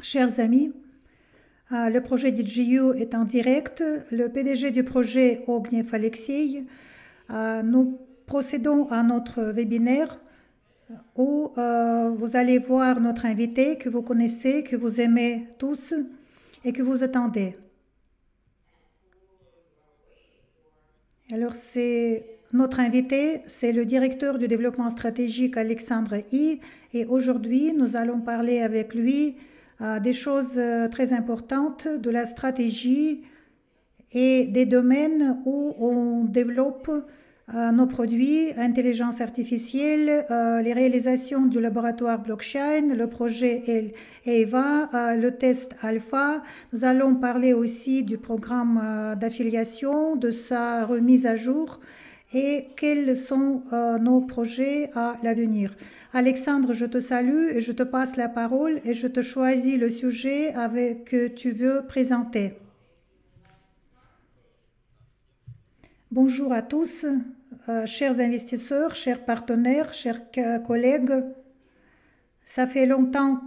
Chers amis, le projet DJU est en direct. Le PDG du projet, Ogniew Alexei, nous procédons à notre webinaire où vous allez voir notre invité que vous connaissez, que vous aimez tous et que vous attendez. Alors, notre invité, c'est le directeur du développement stratégique Alexandre I. Et aujourd'hui, nous allons parler avec lui des choses très importantes de la stratégie et des domaines où on développe nos produits, intelligence artificielle, les réalisations du laboratoire blockchain, le projet EVA, le test alpha. Nous allons parler aussi du programme d'affiliation, de sa remise à jour et quels sont nos projets à l'avenir. Alexandre, je te salue et je te passe la parole et je te choisis le sujet que tu veux présenter. Bonjour à tous, chers investisseurs, chers partenaires, chers collègues. Ça fait longtemps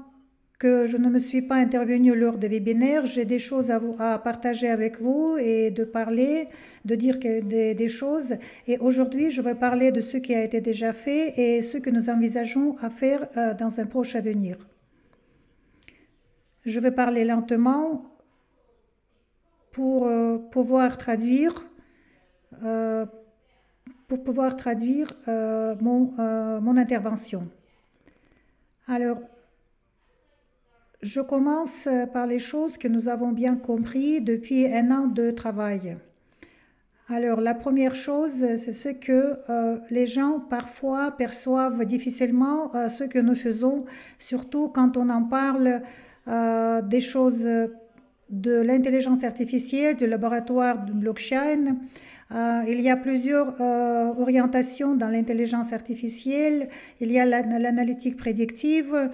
que je ne me suis pas intervenue lors des webinaires. J'ai des choses à partager avec vous et de parler, de dire des choses. Et aujourd'hui, je vais parler de ce qui a été déjà fait et ce que nous envisageons à faire dans un proche avenir. Je vais parler lentement pour pouvoir traduire mon intervention. Alors, je commence par les choses que nous avons bien compris depuis un an de travail. Alors, la première chose, c'est ce que les gens parfois perçoivent difficilement ce que nous faisons, surtout quand on en parle des choses de l'intelligence artificielle, du laboratoire de blockchain. Il y a plusieurs orientations dans l'intelligence artificielle. Il y a l'analytique prédictive,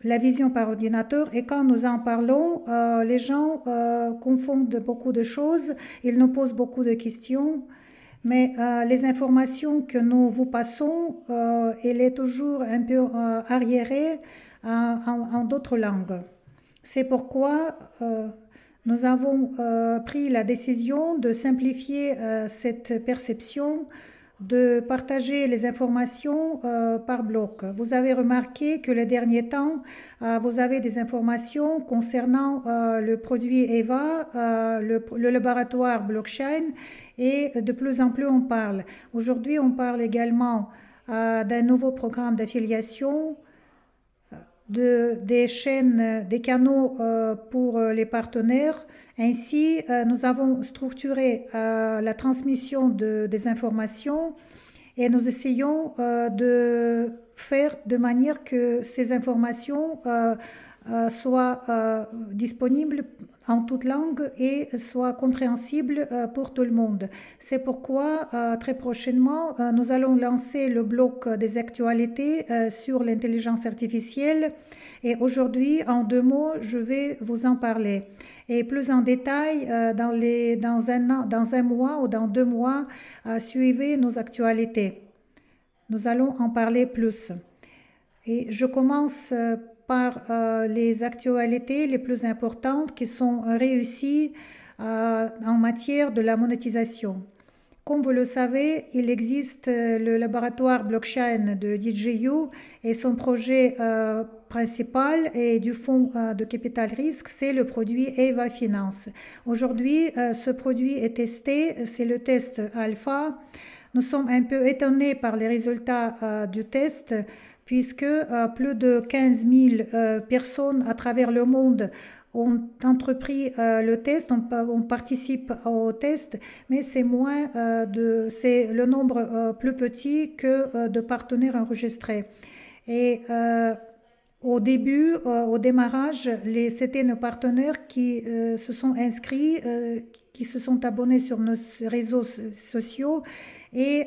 la vision par ordinateur. Et quand nous en parlons, les gens confondent beaucoup de choses. Ils nous posent beaucoup de questions. Mais les informations que nous vous passons, elle est toujours un peu arriérée en d'autres langues. C'est pourquoi nous avons pris la décision de simplifier cette perception, de partager les informations par bloc. Vous avez remarqué que les derniers temps, vous avez des informations concernant le produit EVA, le laboratoire blockchain, et de plus en plus on parle. Aujourd'hui, on parle également d'un nouveau programme d'affiliation, des chaînes, des canaux pour les partenaires. Ainsi, nous avons structuré la transmission des informations et nous essayons de faire de manière que ces informations soient disponibles en toute langue et soient compréhensibles pour tout le monde. C'est pourquoi très prochainement, nous allons lancer le bloc des actualités sur l'intelligence artificielle et aujourd'hui, en 2 mots, je vais vous en parler. Et plus en détail, dans un mois ou dans 2 mois, suivez nos actualités. Nous allons en parler plus. Et je commence par les actualités les plus importantes qui sont réussies en matière de la monétisation. Comme vous le savez, il existe le laboratoire blockchain de DJU et son projet principal et du fonds de capital risque, c'est le produit EVA Finance. Aujourd'hui, ce produit est testé, c'est le test alpha. Nous sommes un peu étonnés par les résultats du test puisque plus de 15 000 personnes à travers le monde ont entrepris le test, on participe au test, mais c'est le nombre plus petit que de partenaires enregistrés. Et au démarrage, c'était nos partenaires qui se sont inscrits qui se sont abonnés sur nos réseaux sociaux et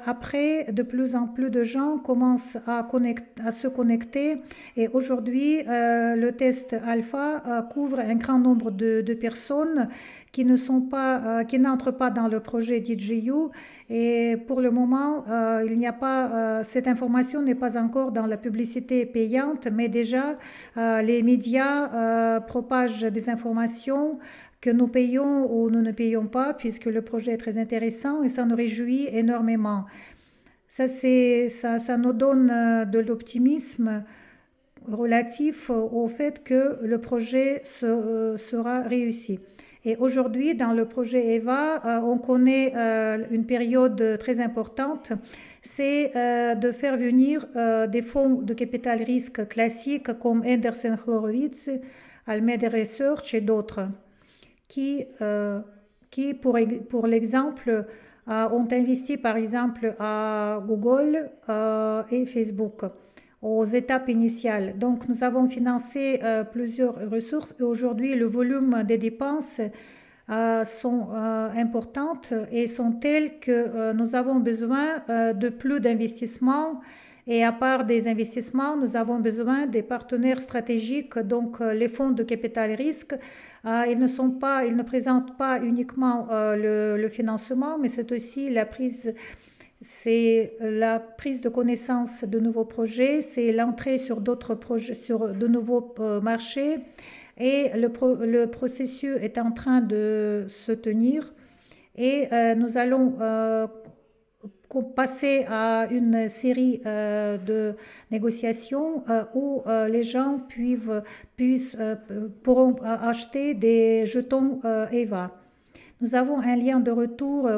après, de plus en plus de gens commencent à se connecter et aujourd'hui, le test alpha couvre un grand nombre de personnes qui ne sont pas, qui n'entrent pas dans le projet DJU et pour le moment, il n'y a pas, cette information n'est pas encore dans la publicité payante, mais déjà les médias propagent des informations que nous payons ou nous ne payons pas, puisque le projet est très intéressant et ça nous réjouit énormément. Ça nous donne de l'optimisme relatif au fait que le projet sera réussi. Et aujourd'hui, dans le projet EVA, on connaît une période très importante, c'est de faire venir des fonds de capital risque classiques comme Andersen Horowitz, Almeida Research et d'autres qui pour l'exemple, ont investi par exemple à Google et Facebook aux étapes initiales. Donc nous avons financé plusieurs ressources et aujourd'hui le volume des dépenses sont importantes et sont telles que nous avons besoin de plus d'investissements. Et à part des investissements, nous avons besoin des partenaires stratégiques, donc les fonds de capital risque. Ils ne présentent pas uniquement le financement, mais c'est aussi c'est la prise de connaissance de nouveaux projets, c'est l'entrée sur d'autres projets, sur de nouveaux marchés. Et le processus est en train de se tenir. Et nous allons passer à une série de négociations où les gens pourront acheter des jetons EVA. Nous avons un lien de retour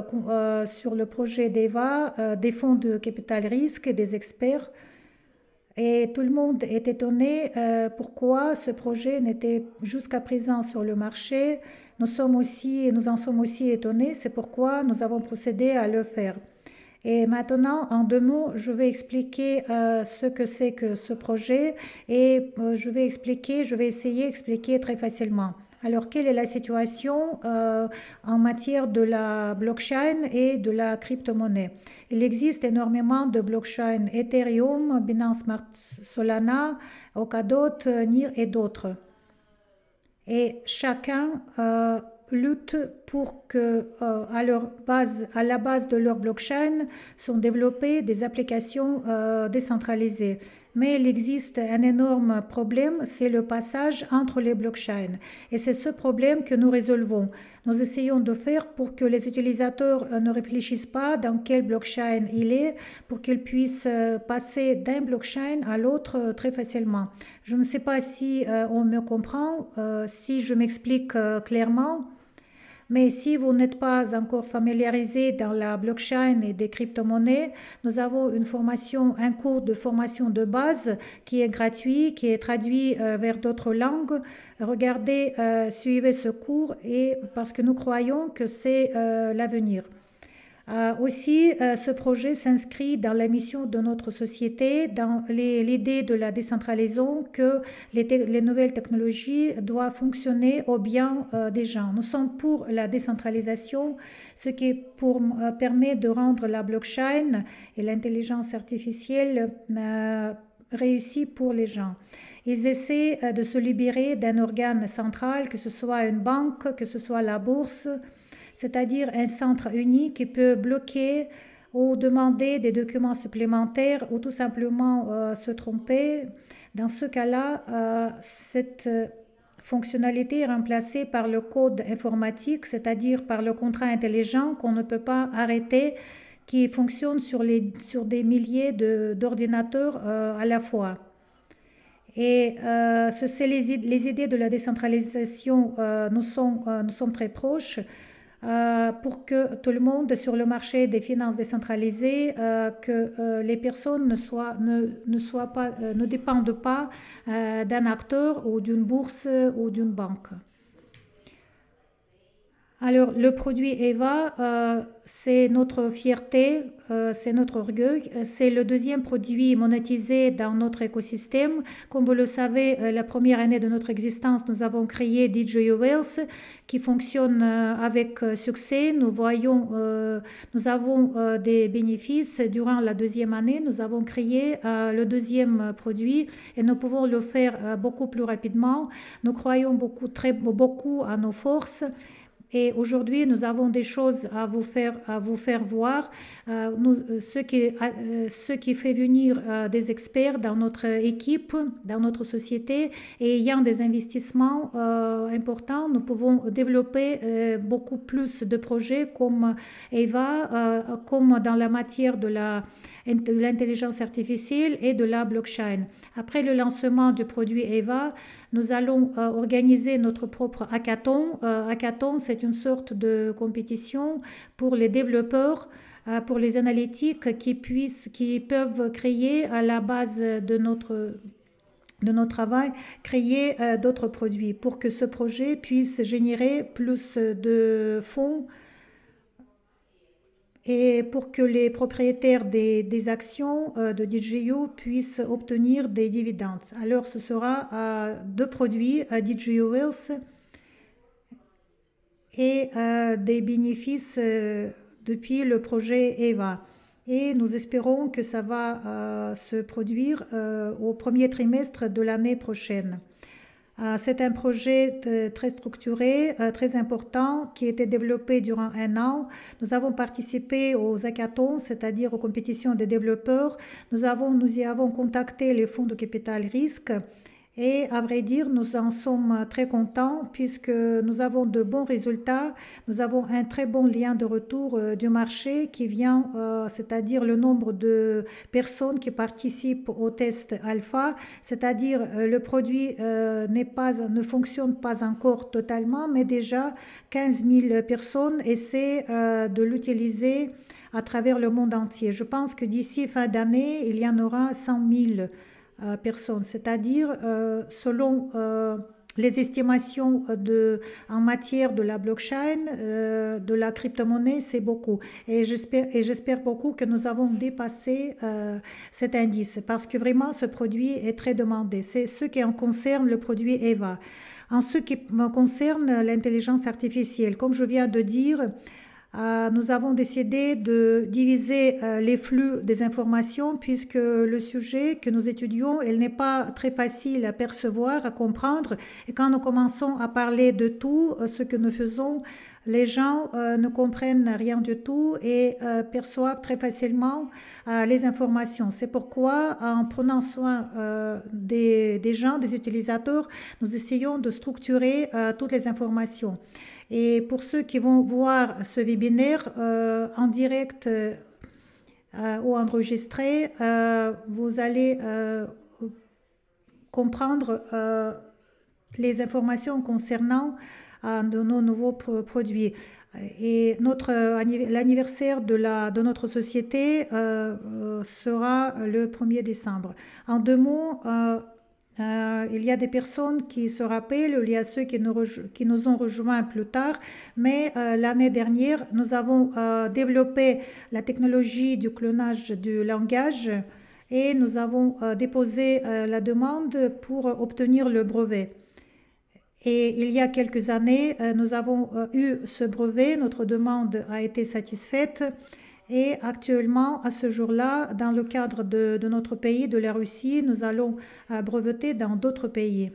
sur le projet d'EVA, des fonds de capital risque et des experts. Et tout le monde est étonné pourquoi ce projet n'était jusqu'à présent sur le marché. Nous en sommes aussi étonnés, c'est pourquoi nous avons procédé à le faire. Et maintenant, en 2 mots, je vais expliquer ce que c'est que ce projet et je vais essayer d'expliquer très facilement. Alors, quelle est la situation en matière de la blockchain et de la crypto-monnaie? Il existe énormément de blockchains, Ethereum, Binance Smart Solana, Polkadot, NIR et d'autres. Et chacun lutte pour que à la base de leur blockchain sont développées des applications décentralisées. Mais il existe un énorme problème, c'est le passage entre les blockchains. Et c'est ce problème que nous résolvons. Nous essayons de faire pour que les utilisateurs ne réfléchissent pas dans quel blockchain il est, pour qu'ils puissent passer d'un blockchain à l'autre très facilement. Je ne sais pas si on me comprend, si je m'explique clairement. Mais si vous n'êtes pas encore familiarisé dans la blockchain et des crypto-monnaies, nous avons un cours de formation de base qui est gratuit, qui est traduit vers d'autres langues. Regardez, suivez ce cours parce que nous croyons que c'est l'avenir. Aussi, ce projet s'inscrit dans la mission de notre société, dans l'idée de la décentralisation, que les nouvelles technologies doivent fonctionner au bien des gens. Nous sommes pour la décentralisation, ce qui permet de rendre la blockchain et l'intelligence artificielle réussie pour les gens. Ils essaient de se libérer d'un organe central, que ce soit une banque, que ce soit la bourse, c'est-à-dire un centre unique qui peut bloquer ou demander des documents supplémentaires ou tout simplement se tromper. Dans ce cas-là, cette fonctionnalité est remplacée par le code informatique, c'est-à-dire par le contrat intelligent qu'on ne peut pas arrêter, qui fonctionne sur des milliers d'ordinateurs à la fois. Et c'est les idées de la décentralisation, nous sommes très proches. Pour que tout le monde sur le marché des finances décentralisées, que les personnes ne dépendent pas d'un acteur ou d'une bourse ou d'une banque. Alors, le produit Eva, c'est notre fierté, c'est notre orgueil. C'est le deuxième produit monétisé dans notre écosystème. Comme vous le savez, la première année de notre existence, nous avons créé DJ Wells qui fonctionne avec succès. Nous avons des bénéfices. Durant la deuxième année, nous avons créé le deuxième produit et nous pouvons le faire beaucoup plus rapidement. Nous croyons beaucoup à nos forces. Et aujourd'hui, nous avons des choses à vous faire voir, ce qui fait venir des experts dans notre équipe, dans notre société, et ayant des investissements importants, nous pouvons développer beaucoup plus de projets comme Eva, comme dans la matière de l'intelligence artificielle et de la blockchain. Après le lancement du produit Eva, nous allons organiser notre propre hackathon. Hackathon, c'est une sorte de compétition pour les développeurs, pour les analytiques qui peuvent créer à la base de notre travail, créer d'autres produits pour que ce projet puisse générer plus de fonds et pour que les propriétaires des actions de DJU puissent obtenir des dividendes. Alors ce sera deux produits, DJU Wells et des bénéfices depuis le projet EVA. Et nous espérons que ça va se produire au premier trimestre de l'année prochaine. C'est un projet très structuré, très important, qui a été développé durant un an. Nous avons participé aux hackathons, c'est-à-dire aux compétitions des développeurs. Nous y avons contacté les fonds de capital risque. Et à vrai dire, nous en sommes très contents puisque nous avons de bons résultats. Nous avons un très bon lien de retour du marché qui vient, c'est-à-dire le nombre de personnes qui participent au test alpha, c'est-à-dire le produit ne fonctionne pas encore totalement, mais déjà 15 000 personnes essaient de l'utiliser à travers le monde entier. Je pense que d'ici fin d'année, il y en aura 100 000 personnes, c'est-à-dire selon les estimations en matière de la blockchain, de la crypto-monnaie, c'est beaucoup. Et j'espère beaucoup que nous avons dépassé cet indice parce que vraiment ce produit est très demandé. C'est ce qui en concerne le produit EVA. En ce qui me concerne l'intelligence artificielle, comme je viens de dire, nous avons décidé de diviser les flux des informations puisque le sujet que nous étudions, il n'est pas très facile à percevoir, à comprendre. Et quand nous commençons à parler de tout ce que nous faisons, les gens ne comprennent rien du tout et perçoivent très facilement les informations. C'est pourquoi, en prenant soin des gens, des utilisateurs, nous essayons de structurer toutes les informations. Et pour ceux qui vont voir ce webinaire en direct ou enregistré, vous allez comprendre les informations concernant de nos nouveaux produits. Et l'anniversaire de notre société sera le 1er décembre. En deux mots, il y a des personnes qui se rappellent, il y a ceux qui nous ont rejoints plus tard, mais l'année dernière, nous avons développé la technologie du clonage du langage et nous avons déposé la demande pour obtenir le brevet. Et il y a quelques années, nous avons eu ce brevet, notre demande a été satisfaite. Et actuellement, à ce jour-là, dans le cadre de notre pays, de la Russie, nous allons breveter dans d'autres pays.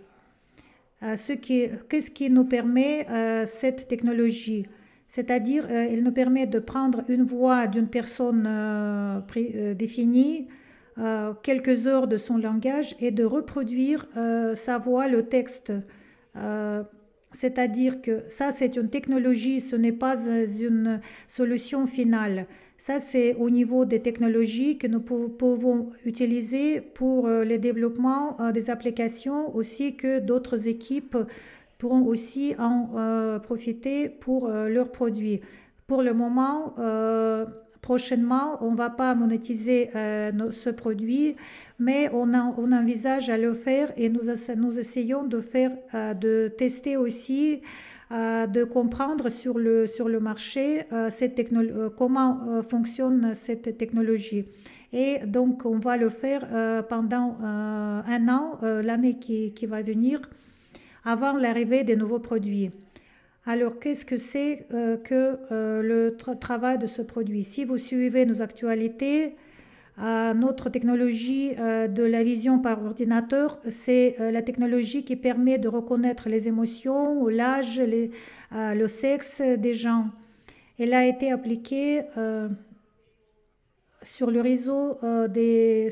Qu'est-ce qui nous permet cette technologie? C'est-à-dire, il nous permet de prendre une voix d'une personne définie, quelques heures de son langage et de reproduire sa voix, le texte. C'est-à-dire que ça, c'est une technologie, ce n'est pas une solution finale. Ça, c'est au niveau des technologies que nous pouvons utiliser pour le développement des applications, aussi que d'autres équipes pourront aussi en profiter pour leurs produits. Pour le moment, prochainement, on ne va pas monétiser ce produit, mais on envisage à le faire et nous essayons de tester aussi de comprendre sur le marché comment fonctionne cette technologie. Et donc, on va le faire pendant un an, l'année qui va venir, avant l'arrivée des nouveaux produits. Alors, qu'est-ce que c'est que le travail de ce produit? Si vous suivez nos actualités, notre technologie de la vision par ordinateur, c'est la technologie qui permet de reconnaître les émotions, l'âge, le sexe des gens. Elle a été appliquée sur le réseau des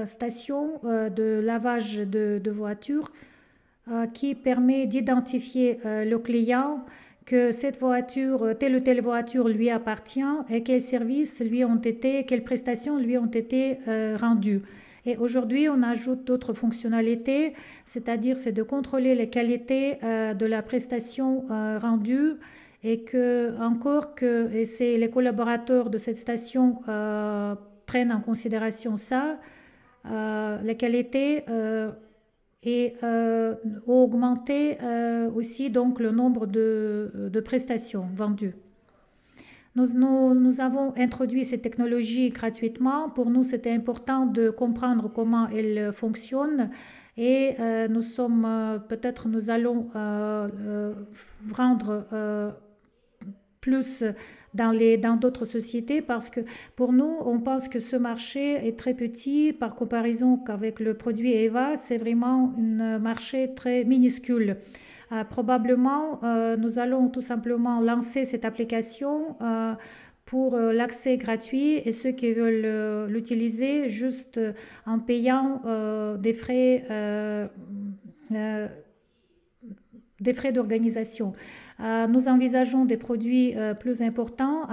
stations de lavage de voitures qui permet d'identifier le client, que cette voiture, telle ou telle voiture lui appartient et quels services lui ont été, quelles prestations lui ont été rendues. Et aujourd'hui, on ajoute d'autres fonctionnalités, c'est-à-dire c'est de contrôler les qualités de la prestation rendue et que encore que et c'est les collaborateurs de cette station prennent en considération ça, les qualités et augmenter aussi donc le nombre de prestations vendues. Nous avons introduit ces technologies gratuitement. Pour nous, c'était important de comprendre comment elles fonctionnent et peut-être nous allons rendre plus dans d'autres sociétés parce que pour nous, on pense que ce marché est très petit par comparaison qu'avec le produit EVA, c'est vraiment un marché très minuscule. Probablement, nous allons tout simplement lancer cette application pour l'accès gratuit et ceux qui veulent l'utiliser juste en payant des frais d'organisation. Nous envisageons des produits plus importants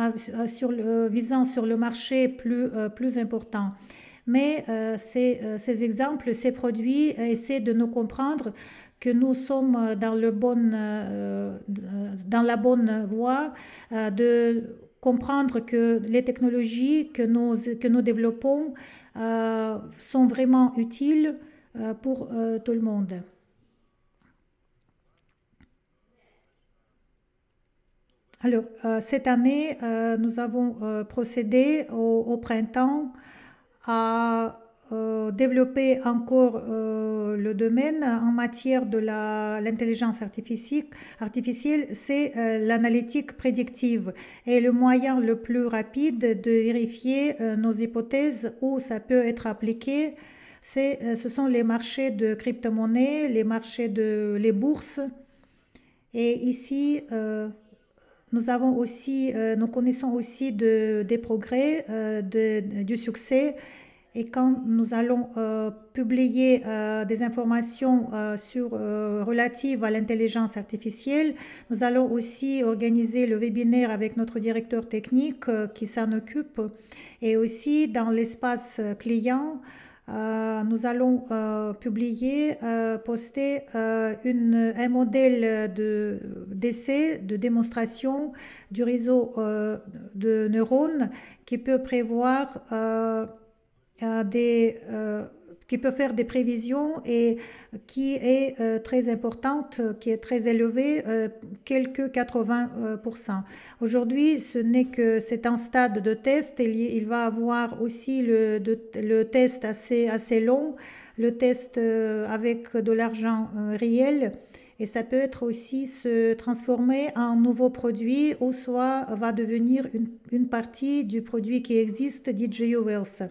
visant sur le marché plus important. Mais ces exemples, ces produits essaient de nous comprendre que nous sommes dans la bonne voie, de comprendre que les technologies que nous développons sont vraiment utiles pour tout le monde. Alors, cette année, nous avons procédé au printemps à développer encore le domaine en matière de l'intelligence artificielle, c'est l'analytique prédictive et le moyen le plus rapide de vérifier nos hypothèses où ça peut être appliqué. Ce sont les marchés de crypto-monnaies, les bourses. Et ici, nous connaissons aussi des progrès, du succès. Et quand nous allons publier des informations relatives à l'intelligence artificielle, nous allons aussi organiser le webinaire avec notre directeur technique qui s'en occupe. Et aussi dans l'espace client, nous allons poster un modèle d'essai, de démonstration du réseau de neurones qui peut prévoir qui peut faire des prévisions et qui est très importante, qui est très élevée, quelques 80%. Aujourd'hui, c'est un stade de test. Il va avoir aussi le test assez long, le test avec de l'argent réel. Et ça peut être aussi se transformer en nouveau produit ou soit va devenir une partie du produit qui existe, DJI Wealth.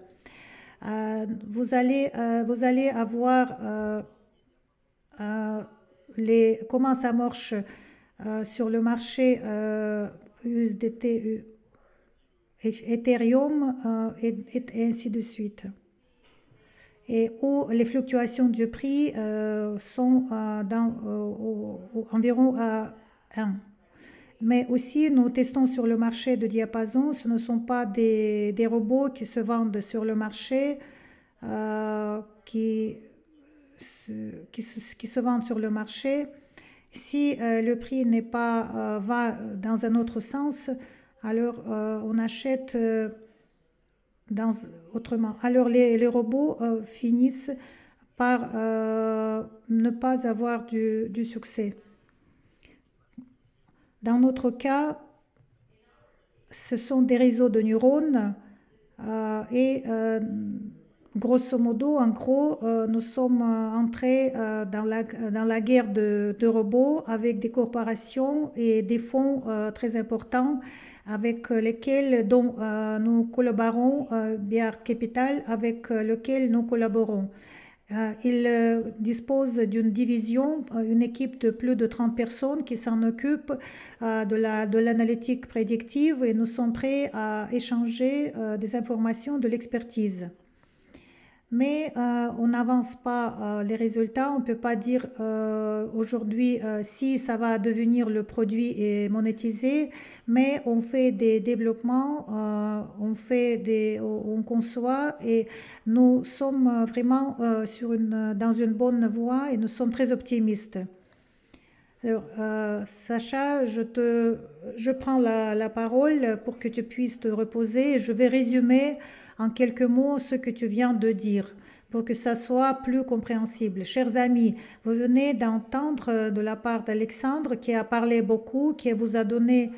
Vous allez avoir comment ça marche sur le marché USDT, Ethereum et ainsi de suite. Et où les fluctuations du prix sont environ à 1. Mais aussi, nous testons sur le marché de diapason. Ce ne sont pas des robots qui se vendent sur le marché, qui se vendent sur le marché. Si le prix n'est pas va dans un autre sens, alors on achète autrement. Alors les robots finissent par ne pas avoir du succès. Dans notre cas, ce sont des réseaux de neurones et grosso modo, en gros, nous sommes entrés dans la guerre de robots avec des corporations et des fonds très importants avec lesquels dont, nous collaborons, Biar Capital, avec lequel nous collaborons. Il dispose d'une division, une équipe de plus de 30 personnes qui s'en occupe de l'analytique prédictive et nous sommes prêts à échanger des informations, de l'expertise. Mais on n'avance pas les résultats. On ne peut pas dire aujourd'hui si ça va devenir le produit et monétisé, mais on fait des développements, on conçoit et nous sommes vraiment dans une bonne voie et nous sommes très optimistes. Alors, Sacha, je prends la parole pour que tu puisses te reposer. Je vais résumer en quelques mots ce que tu viens de dire pour que ça soit plus compréhensible. Chers amis, vous venez d'entendre de la part d'Alexandre qui a parlé beaucoup, qui vous a donné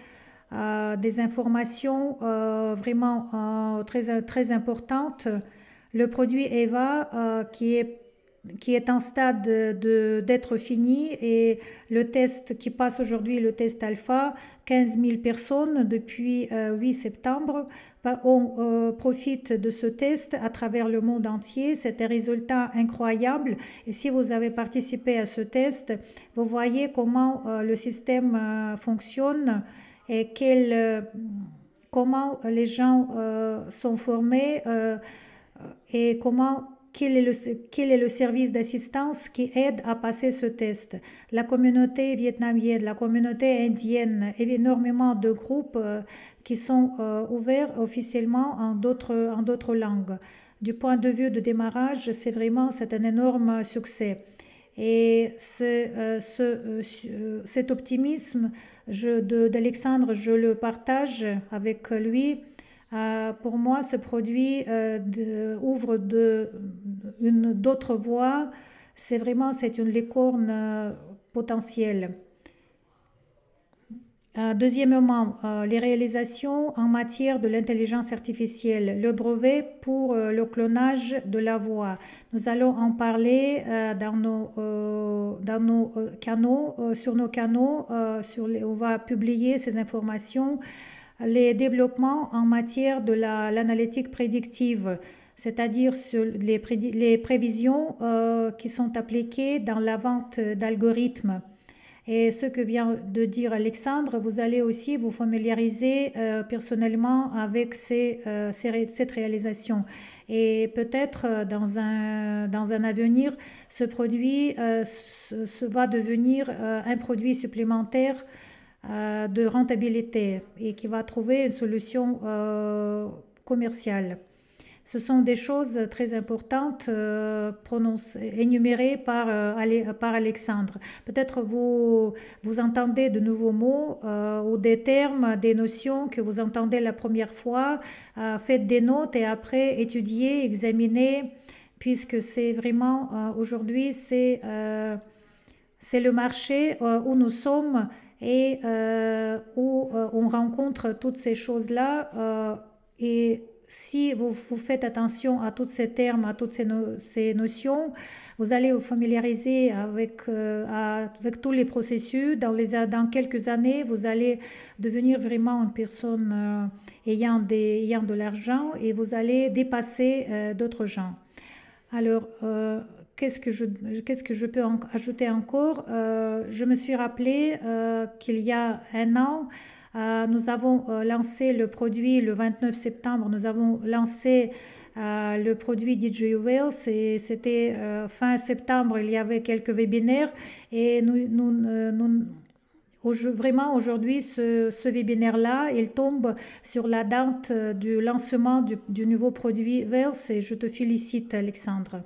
des informations vraiment très importantes. Le produit EVA qui est en stade d'être fini et le test qui passe aujourd'hui, le test alpha, 15 000 personnes depuis 8 septembre. On profite de ce test à travers le monde entier. C'est un résultat incroyable. Et si vous avez participé à ce test, vous voyez comment le système fonctionne et comment les gens sont formés et quel est le service d'assistance qui aide à passer ce test. La communauté vietnamienne, la communauté indienne, et énormément de groupes qui sont ouverts officiellement en d'autres langues. Du point de vue de démarrage, c'est un énorme succès. Et cet optimisme d'Alexandre, je le partage avec lui. Pour moi, ce produit ouvre d'autres voies. C'est une licorne potentielle. Deuxièmement, les réalisations en matière de l'intelligence artificielle, le brevet pour le clonage de la voix. Nous allons en parler dans nos canaux, sur nos canaux. On va publier ces informations. Les développements en matière de l'analytique prédictive, c'est-à-dire sur les prévisions qui sont appliquées dans la vente d'algorithmes. Et ce que vient de dire Alexandre, vous allez aussi vous familiariser personnellement avec cette réalisation. Et peut-être dans un avenir, ce produit va devenir un produit supplémentaire de rentabilité et qui va trouver une solution commerciale. Ce sont des choses très importantes énumérées par Alexandre. Peut-être vous entendez de nouveaux mots ou des termes, des notions que vous entendez la première fois. Faites des notes et après étudiez, examinez, puisque c'est vraiment aujourd'hui, c'est le marché où nous sommes et où on rencontre toutes ces choses-là et si vous faites attention à tous ces termes, à toutes ces notions, vous allez vous familiariser avec tous les processus. Dans quelques années, vous allez devenir vraiment une personne ayant de l'argent et vous allez dépasser d'autres gens. Alors, qu'est-ce que je peux ajouter encore? Je me suis rappelé qu'il y a un an, nous avons lancé le produit le 29 septembre, nous avons lancé le produit DJ Wells et c'était fin septembre, il y avait quelques webinaires et vraiment aujourd'hui ce webinaire-là, il tombe sur la date du lancement du nouveau produit Wells et je te félicite Alexandre.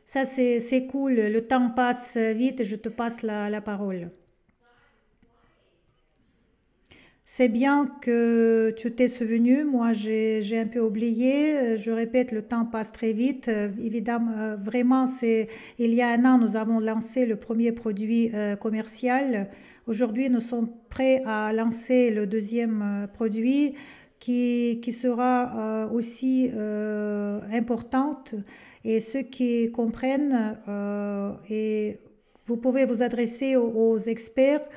Ça c'est cool, le temps passe vite et je te passe la parole. C'est bien que tu t'es souvenu, moi j'ai un peu oublié, je répète, le temps passe très vite. Évidemment, vraiment, il y a un an, nous avons lancé le premier produit commercial. Aujourd'hui, nous sommes prêts à lancer le deuxième produit qui sera aussi importante. Et ceux qui comprennent, et vous pouvez vous adresser aux experts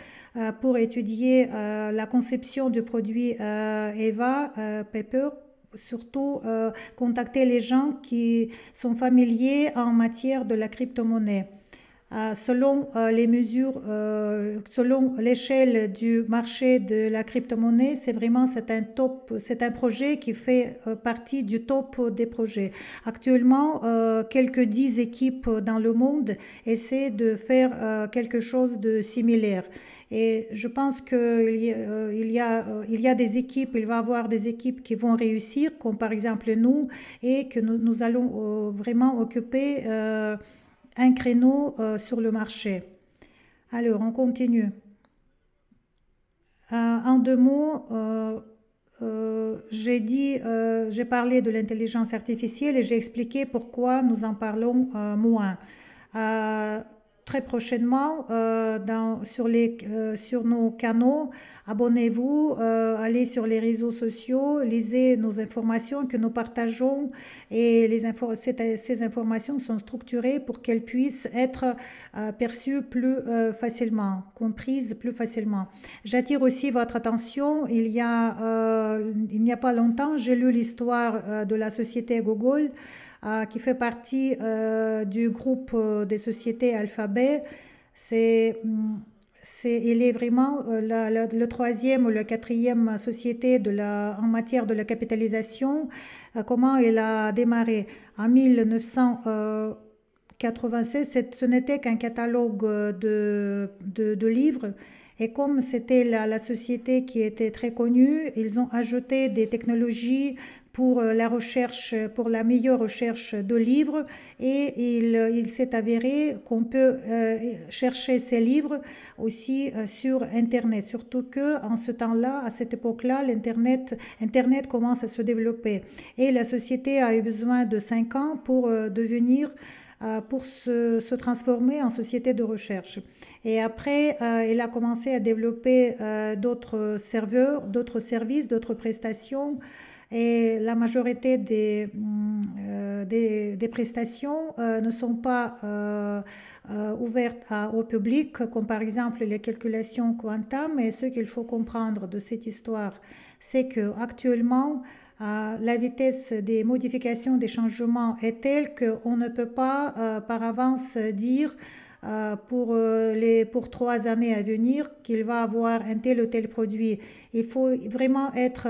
pour étudier la conception du produit Eva Paper, surtout contacter les gens qui sont familiers en matière de la crypto-monnaie. Selon les mesures, selon l'échelle du marché de la crypto-monnaie, c'est un projet qui fait partie du top des projets. Actuellement, quelques 10 équipes dans le monde essaient de faire quelque chose de similaire. Et je pense il y a des équipes, il va y avoir des équipes qui vont réussir, comme par exemple nous, et que nous allons vraiment occuper un créneau sur le marché. Alors, on continue. En deux mots, j'ai parlé de l'intelligence artificielle et j'ai expliqué pourquoi nous en parlons moins. Euh, Très prochainement, sur nos canaux, abonnez-vous, allez sur les réseaux sociaux, lisez nos informations que nous partageons et ces informations sont structurées pour qu'elles puissent être perçues plus facilement, comprises plus facilement. J'attire aussi votre attention. Il n'y a pas longtemps, j'ai lu l'histoire de la société Google qui fait partie du groupe des sociétés Alphabet. C'est, il est vraiment le troisième ou le quatrième société en matière de la capitalisation. Comment il a démarré en 1996, ce n'était qu'un catalogue de livres. Et comme c'était la société qui était très connue, ils ont ajouté des technologies pour la recherche, pour la meilleure recherche de livres. Et il s'est avéré qu'on peut chercher ces livres aussi sur Internet. Surtout que en ce temps-là, à cette époque-là, Internet commence à se développer. Et la société a eu besoin de 5 ans pour se transformer en société de recherche. Et après, il a commencé à développer d'autres serveurs, d'autres services, d'autres prestations. Et la majorité des prestations ne sont pas ouvertes au public, comme par exemple les calculations quantum. Et ce qu'il faut comprendre de cette histoire, c'est que actuellement, la vitesse des modifications, des changements est telle qu'on ne peut pas par avance dire pour 3 années à venir qu'il va avoir un tel ou tel produit. Il faut vraiment être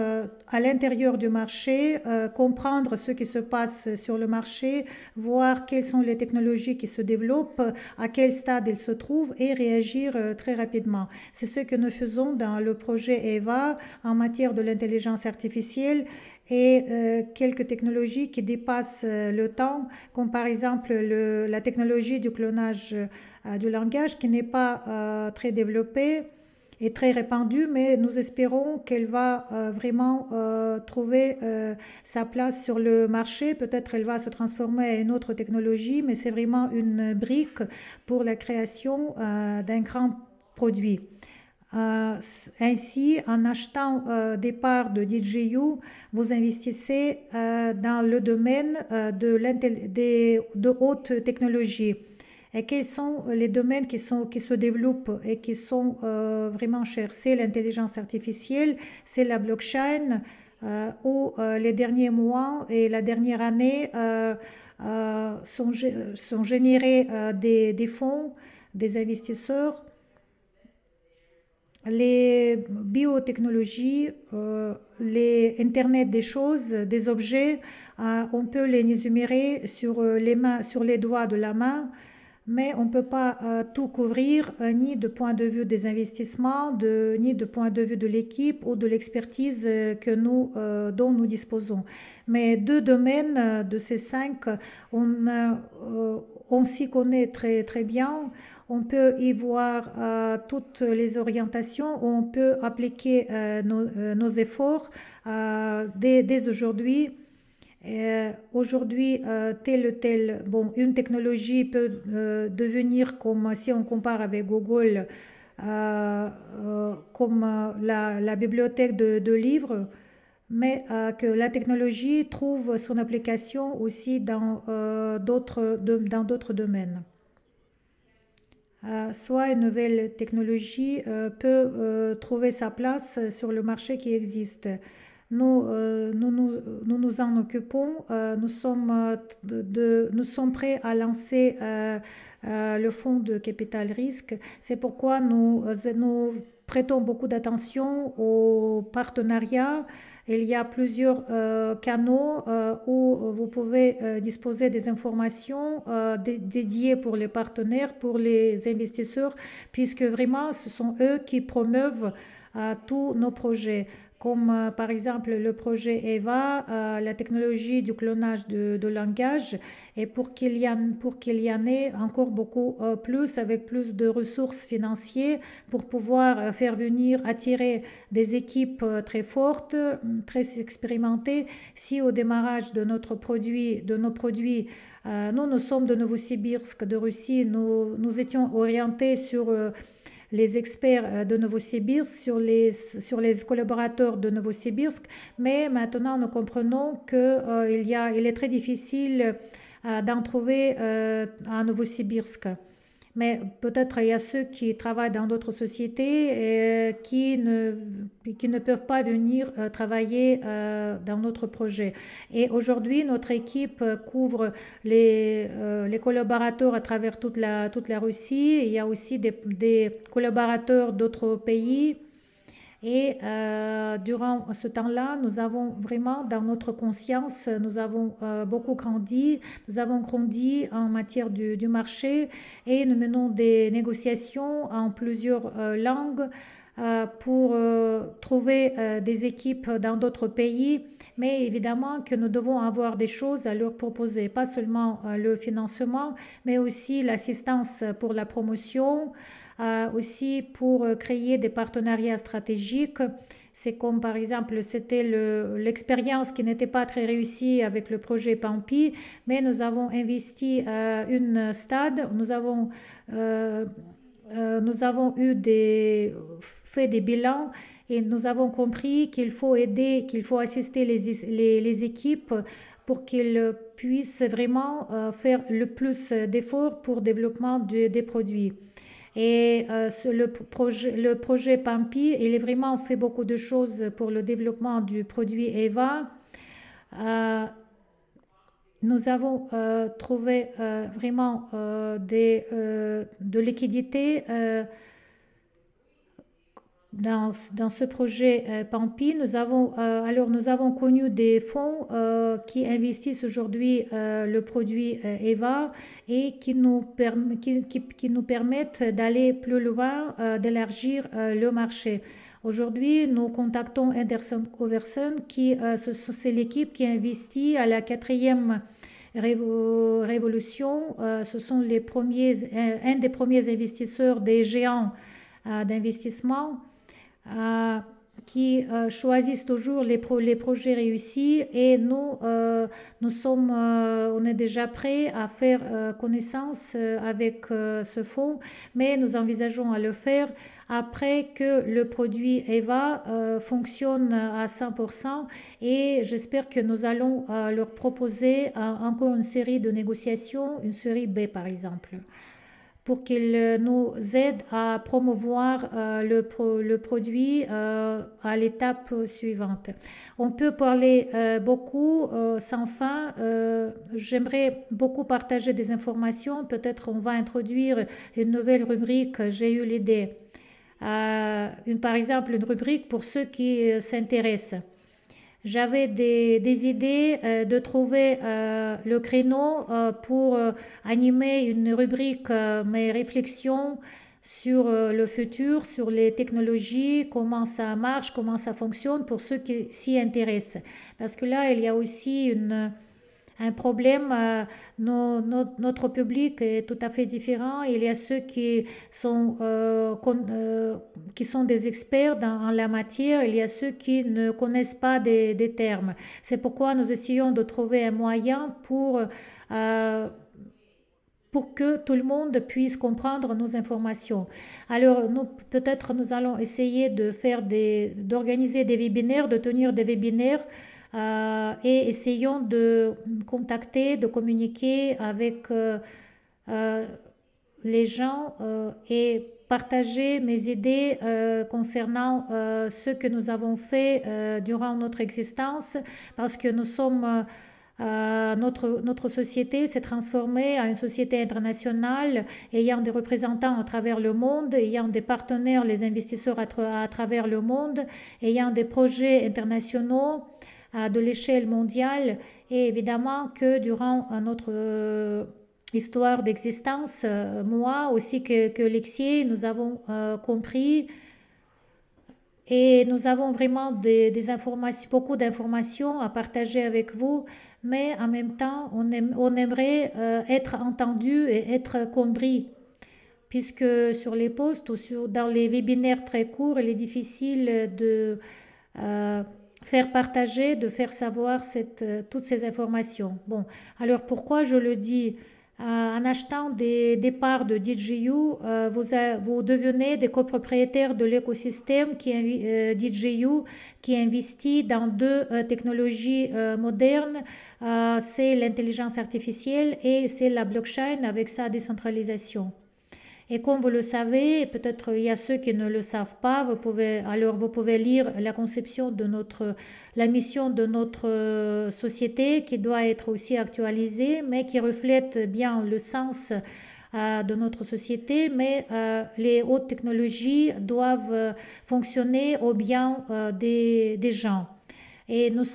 à l'intérieur du marché, comprendre ce qui se passe sur le marché, voir quelles sont les technologies qui se développent, à quel stade elles se trouvent et réagir très rapidement. C'est ce que nous faisons dans le projet EVA en matière de l'intelligence artificielle et quelques technologies qui dépassent le temps, comme par exemple la technologie du clonage du langage qui n'est pas très développée et très répandue, mais nous espérons qu'elle va vraiment trouver sa place sur le marché. Peut-être elle va se transformer en une autre technologie, mais c'est vraiment une brique pour la création d'un grand produit. Ainsi, en achetant des parts de DJU, vous investissez dans le domaine de haute technologie. Et quels sont les domaines qui se développent et qui sont vraiment chers? C'est l'intelligence artificielle, c'est la blockchain, où les derniers mois et la dernière année sont générés des fonds, des investisseurs. Les biotechnologies, les Internet des choses, des objets, on peut les énumérer sur sur les doigts de la main, mais on ne peut pas tout couvrir, ni de point de vue des investissements, ni de point de vue de l'équipe ou de l'expertise dont nous disposons. Mais deux domaines de ces cinq, on s'y connaît très, très bien. On peut y voir toutes les orientations, on peut appliquer nos efforts dès aujourd'hui. Aujourd'hui, telle ou telle, bon, une technologie peut devenir comme si on compare avec Google, comme la bibliothèque de livres, mais que la technologie trouve son application aussi dans d'autres domaines. Soit une nouvelle technologie peut trouver sa place sur le marché qui existe. Nous nous en occupons, nous sommes prêts à lancer le fonds de capital risque. C'est pourquoi nous prêtons beaucoup d'attention aux partenariats. Il y a plusieurs canaux où vous pouvez disposer des informations dédiées pour les partenaires, pour les investisseurs, puisque vraiment ce sont eux qui promeuvent tous nos projets comme par exemple le projet EVA, la technologie du clonage de langage, et pour qu'il y en ait encore beaucoup plus, avec plus de ressources financières, pour pouvoir faire venir, attirer des équipes très fortes, très expérimentées. Si au démarrage de nos produits, nous sommes de Novosibirsk, de Russie, nous étions orientés sur les experts de Novosibirsk, sur les collaborateurs de Novosibirsk, mais maintenant nous comprenons qu'il est très difficile d'en trouver à Novosibirsk. Mais peut-être il y a ceux qui travaillent dans d'autres sociétés qui ne peuvent pas venir travailler dans notre projet. Et aujourd'hui, notre équipe couvre les collaborateurs à travers toute la Russie. Il y a aussi des collaborateurs d'autres pays. Et durant ce temps-là, nous avons vraiment, dans notre conscience, nous avons beaucoup grandi, nous avons grandi en matière du marché et nous menons des négociations en plusieurs langues pour trouver des équipes dans d'autres pays. Mais évidemment que nous devons avoir des choses à leur proposer, pas seulement le financement, mais aussi l'assistance pour la promotion, aussi pour créer des partenariats stratégiques. C'est comme par exemple, c'était l'expérience qui n'était pas très réussie avec le projet Pampi, mais nous avons investi une stade, nous avons fait des bilans et nous avons compris qu'il faut aider, qu'il faut assister les équipes pour qu'ils puissent vraiment faire le plus d'efforts pour le développement des produits. Et le projet Pampi, il est vraiment fait beaucoup de choses pour le développement du produit EVA. Euh, Nous avons trouvé vraiment de liquidité dans ce projet Pampi. Nous avons connu des fonds qui investissent aujourd'hui le produit EVA et qui nous permettent d'aller plus loin, d'élargir le marché. Aujourd'hui, nous contactons Anderson Coverson, c'est l'équipe qui investit à la quatrième révolution. Ce sont un des premiers investisseurs des géants d'investissement qui choisissent toujours les projets réussis et on est déjà prêts à faire connaissance avec ce fonds, mais nous envisageons à le faire après que le produit EVA fonctionne à 100% et j'espère que nous allons leur proposer encore une série de négociations, une série B par exemple, pour qu'ils nous aident à promouvoir le produit à l'étape suivante. On peut parler beaucoup sans fin. J'aimerais beaucoup partager des informations. Peut-être on va introduire une nouvelle rubrique. J'ai eu l'idée. Par exemple, une rubrique pour ceux qui s'intéressent. J'avais des idées de trouver le créneau pour animer une rubrique, mes réflexions sur le futur, sur les technologies, comment ça marche, comment ça fonctionne pour ceux qui s'y intéressent. Parce que là, il y a aussi un problème. Notre public est tout à fait différent. Il y a ceux qui sont des experts en la matière. Il y a ceux qui ne connaissent pas des termes. C'est pourquoi nous essayons de trouver un moyen pour que tout le monde puisse comprendre nos informations. Alors, peut-être nous allons essayer d'organiser des webinaires, de tenir des webinaires et essayons de contacter, de communiquer avec les gens et partager mes idées concernant ce que nous avons fait durant notre existence parce que notre société s'est transformée en une société internationale ayant des représentants à travers le monde, ayant des partenaires, les investisseurs à travers le monde, ayant des projets internationaux de l'échelle mondiale et évidemment que durant notre histoire d'existence, moi aussi que Lexie, nous avons compris et nous avons vraiment des informations, beaucoup d'informations à partager avec vous, mais en même temps, on aimerait être entendu et être compris, puisque sur les posts ou dans les webinaires très courts, il est difficile de faire partager, de faire savoir toutes ces informations. Bon, alors pourquoi je le dis? En achetant des parts de DJU, vous devenez des copropriétaires de l'écosystème DJU qui investit dans deux technologies modernes. C'est l'intelligence artificielle et c'est la blockchain avec sa décentralisation. Et comme vous le savez, peut-être il y a ceux qui ne le savent pas, vous pouvez lire la conception la mission de notre société qui doit être aussi actualisée, mais qui reflète bien le sens de notre société, mais les hautes technologies doivent fonctionner au bien des gens. Et nous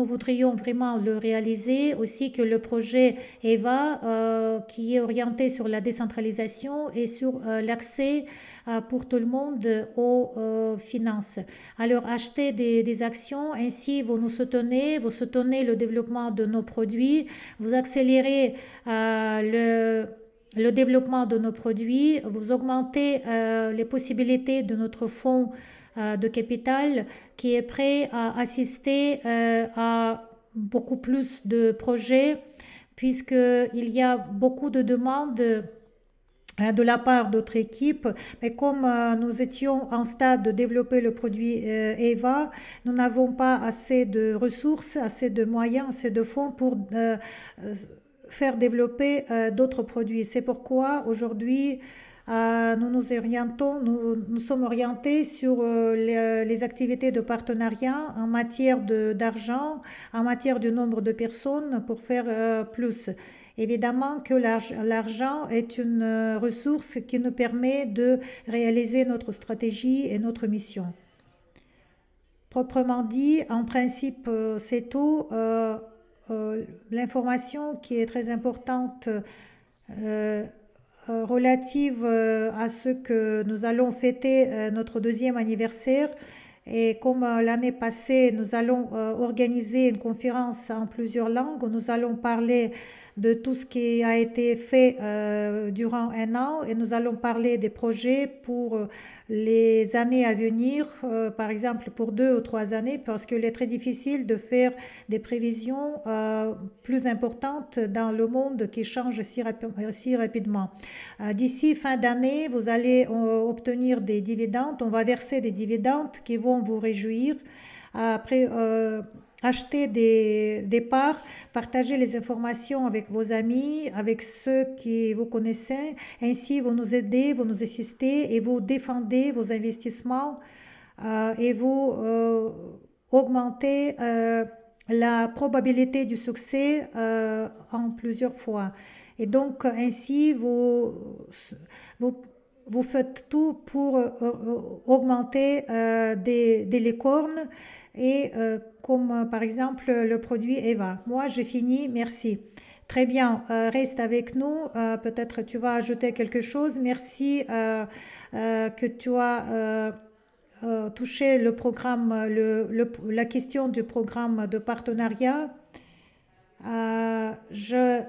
voudrions vraiment le réaliser aussi que le projet EVA, qui est orienté sur la décentralisation et sur l'accès pour tout le monde aux finances. Alors, achetez des actions, ainsi vous soutenez le développement de nos produits, vous accélérez le développement de nos produits, vous augmentez les possibilités de notre fonds de capital qui est prêt à assister à beaucoup plus de projets puisqu'il y a beaucoup de demandes de la part d'autres équipes, mais comme nous étions en stade de développer le produit EVA, nous n'avons pas assez de ressources, assez de moyens, assez de fonds pour faire développer d'autres produits. C'est pourquoi aujourd'hui, nous sommes orientés sur les activités de partenariat en matière d'argent, en matière du nombre de personnes pour faire plus. Évidemment que l'argent est une ressource qui nous permet de réaliser notre stratégie et notre mission. Proprement dit, en principe, c'est tout. L'information qui est très importante relative à ce que nous allons fêter notre deuxième anniversaire. Et comme l'année passée, nous allons organiser une conférence en plusieurs langues. Nous allons parler de tout ce qui a été fait durant un an et nous allons parler des projets pour les années à venir, par exemple pour 2 ou 3 années, parce qu'il est très difficile de faire des prévisions plus importantes dans le monde qui change si rapidement. D'ici fin d'année, vous allez obtenir des dividendes, on va verser des dividendes qui vont vous réjouir. Après, acheter des parts, partager les informations avec vos amis, avec ceux qui vous connaissez. Ainsi, vous nous aidez, vous nous assistez et vous défendez vos investissements et vous augmentez la probabilité du succès en plusieurs fois. Et donc, ainsi, vous faites tout pour augmenter des licornes et comme par exemple le produit EVA. Moi, j'ai fini, merci. Très bien, reste avec nous. Peut-être tu vas ajouter quelque chose. Merci que tu as touché le programme, la question du programme de partenariat. Je,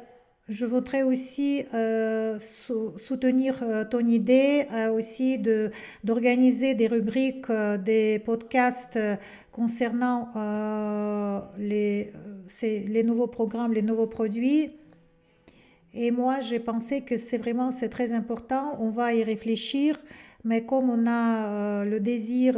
je voudrais aussi soutenir ton idée aussi d'organiser des rubriques, des podcasts concernant les nouveaux programmes, les nouveaux produits. Et moi, j'ai pensé que c'est très important. On va y réfléchir, mais comme on a le désir,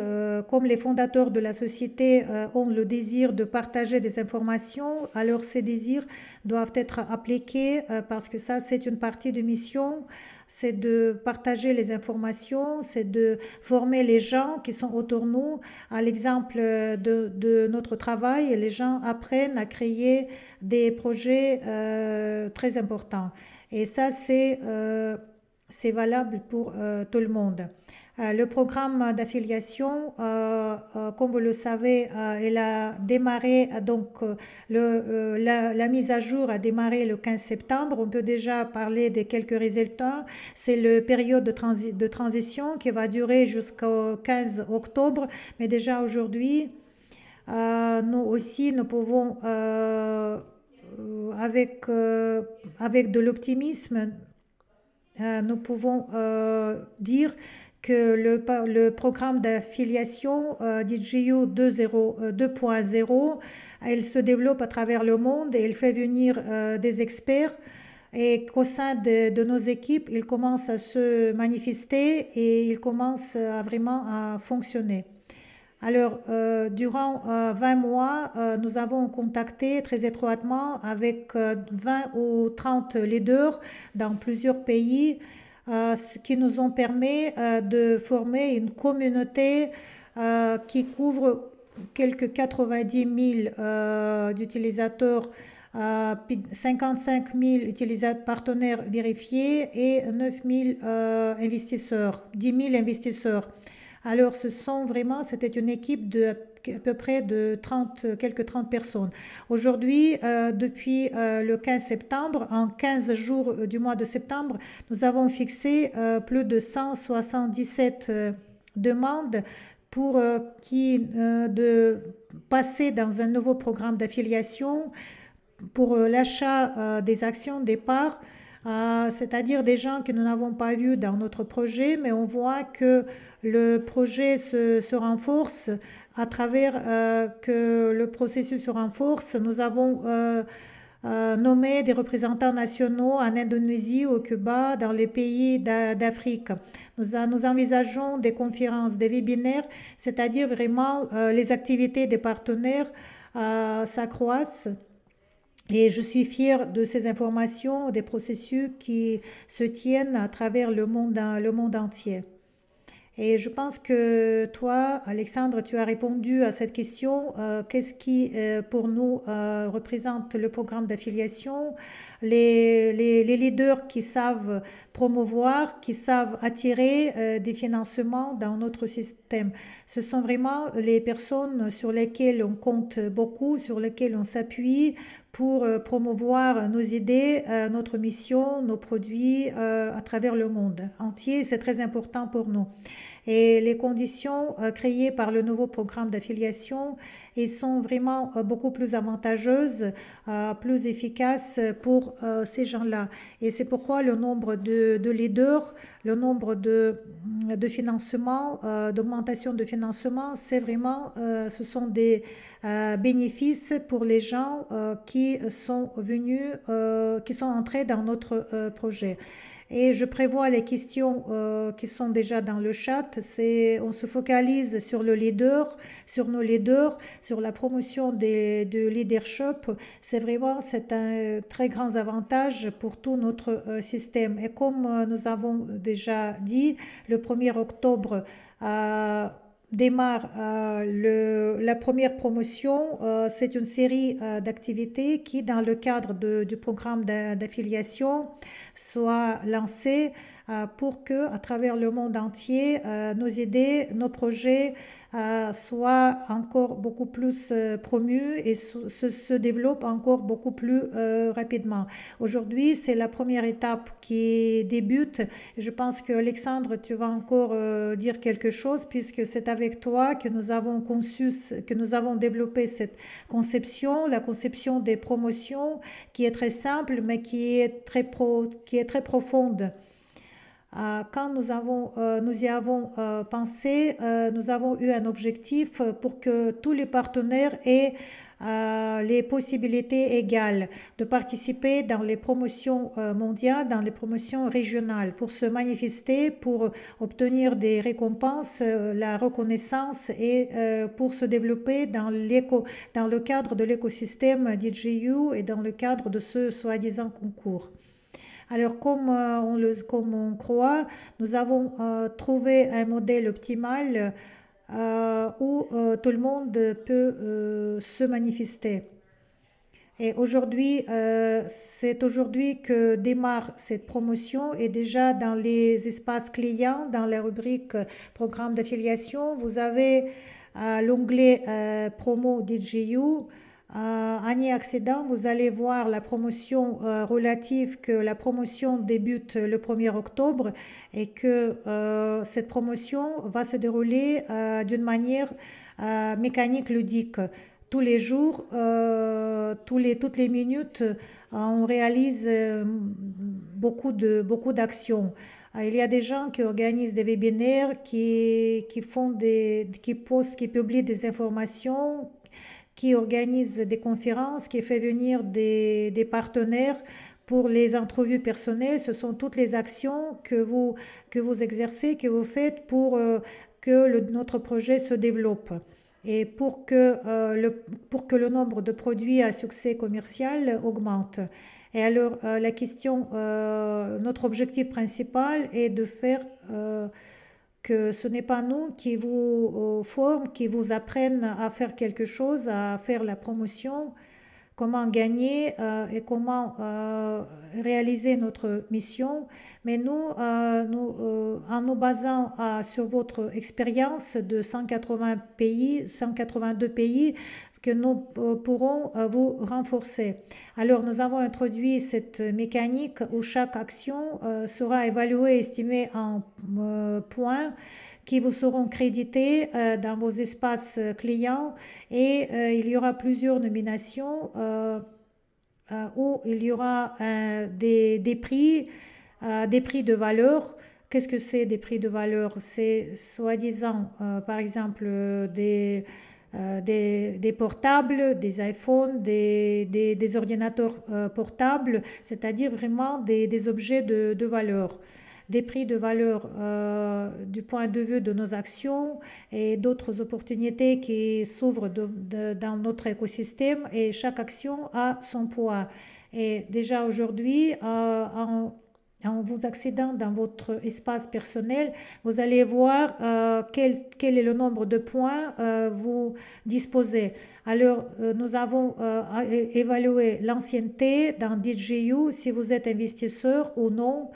comme les fondateurs de la société ont le désir de partager des informations, alors ces désirs doivent être appliqués parce que ça, c'est une partie de mission. C'est de partager les informations, c'est de former les gens qui sont autour de nous. À l'exemple de notre travail, les gens apprennent à créer des projets très importants. Et ça, c'est valable pour tout le monde. Le programme d'affiliation, comme vous le savez, il a démarré, la mise à jour a démarré le 15 septembre. On peut déjà parler de quelques résultats. C'est la période de transition qui va durer jusqu'au 15 octobre. Mais déjà aujourd'hui, nous aussi, nous pouvons, avec de l'optimisme, nous pouvons dire que le programme d'affiliation DJU 2.0, il se développe à travers le monde et il fait venir des experts et qu'au sein de nos équipes, il commence à se manifester et il commence à vraiment à fonctionner. Alors, durant 20 mois, nous avons contacté très étroitement avec 20 ou 30 leaders dans plusieurs pays, ce qui nous ont permis de former une communauté qui couvre quelques 90 000 d'utilisateurs, 55 000 utilisateurs partenaires vérifiés et 9 000 investisseurs, 10 000 investisseurs. Alors, c'était une équipe de à peu près de 30, quelques 30 personnes. Aujourd'hui, depuis le 15 septembre, en 15 jours du mois de septembre, nous avons fixé plus de 177 demandes pour de passer dans un nouveau programme d'affiliation pour l'achat des actions des parts, c'est-à-dire des gens que nous n'avons pas vus dans notre projet, mais on voit que le projet se renforce à travers que le processus se renforce. Nous avons nommé des représentants nationaux en Indonésie, au Cuba, dans les pays d'Afrique. Nous envisageons des conférences, des webinaires, c'est-à-dire vraiment les activités des partenaires s'accroissent. Et je suis fière de ces informations, des processus qui se tiennent à travers le monde entier. Et je pense que toi, Alexandre, tu as répondu à cette question. Qu'est-ce qui, pour nous, représente le programme d'affiliation? Les leaders qui savent promouvoir, qui savent attirer des financements dans notre système. Ce sont vraiment les personnes sur lesquelles on compte beaucoup, sur lesquelles on s'appuie pour promouvoir nos idées, notre mission, nos produits à travers le monde entier. C'est très important pour nous. Et les conditions créées par le nouveau programme d'affiliation, ils sont vraiment beaucoup plus avantageuses, plus efficaces pour ces gens-là. Et c'est pourquoi le nombre de leaders, le nombre de financements, d'augmentation de financement, ce sont des bénéfices pour les gens qui sont venus, qui sont entrés dans notre projet. Et je prévois les questions qui sont déjà dans le chat. On se focalise sur le leader, sur nos leaders, sur la promotion de leadership. C'est un très grand avantage pour tout notre système. Et comme nous avons déjà dit, le 1er octobre, démarre la première promotion. C'est une série d'activités qui, dans le cadre du programme d'affiliation, soit lancée pour que, à travers le monde entier, nos idées, nos projets soient encore beaucoup plus promus et se développent encore beaucoup plus rapidement. Aujourd'hui, c'est la première étape qui débute. Je pense que Alexandre, tu vas encore dire quelque chose puisque c'est avec toi que nous avons conçu, que nous avons développé cette conception, la conception des promotions qui est très simple mais qui est très profonde. Quand nous y avons pensé, nous avons eu un objectif pour que tous les partenaires aient les possibilités égales de participer dans les promotions mondiales, dans les promotions régionales, pour se manifester, pour obtenir des récompenses, la reconnaissance et pour se développer dans le cadre de l'écosystème DJU et dans le cadre de ce soi-disant concours. Alors, comme on croit, nous avons trouvé un modèle optimal où tout le monde peut se manifester. Et aujourd'hui, c'est aujourd'hui que démarre cette promotion et déjà dans les espaces clients, dans la rubrique programme d'affiliation, vous avez l'onglet promo DJU. En y accédant, vous allez voir la promotion relative que la promotion débute le 1er octobre et que cette promotion va se dérouler d'une manière mécanique ludique. Tous les jours, toutes les minutes, on réalise beaucoup d'actions. Il y a des gens qui organisent des webinaires, qui postent, qui publient des informations, qui organise des conférences, qui fait venir des partenaires pour les entrevues personnelles. Ce sont toutes les actions que vous exercez, que vous faites pour que notre projet se développe et pour que le nombre de produits à succès commercial augmente. Et alors, notre objectif principal est de faire que ce n'est pas nous qui vous forment, qui vous apprennent à faire quelque chose, à faire la promotion, comment gagner et comment réaliser notre mission. Mais nous, en nous basant sur votre expérience de 182 pays, que nous pourrons vous renforcer. Alors, nous avons introduit cette mécanique où chaque action sera évaluée et estimée en points qui vous seront crédités dans vos espaces clients et il y aura plusieurs nominations où il y aura des prix de valeur. Qu'est-ce que c'est des prix de valeur? C'est soi-disant, par exemple, des portables, des iPhones, des ordinateurs portables, c'est-à-dire vraiment des objets de valeur. Des prix de valeur du point de vue de nos actions et d'autres opportunités qui s'ouvrent dans notre écosystème et chaque action a son poids. Et déjà aujourd'hui, en vous accédant dans votre espace personnel, vous allez voir quel est le nombre de points vous disposez. Alors, nous avons évalué l'ancienneté dans DJU, si vous êtes investisseur ou non.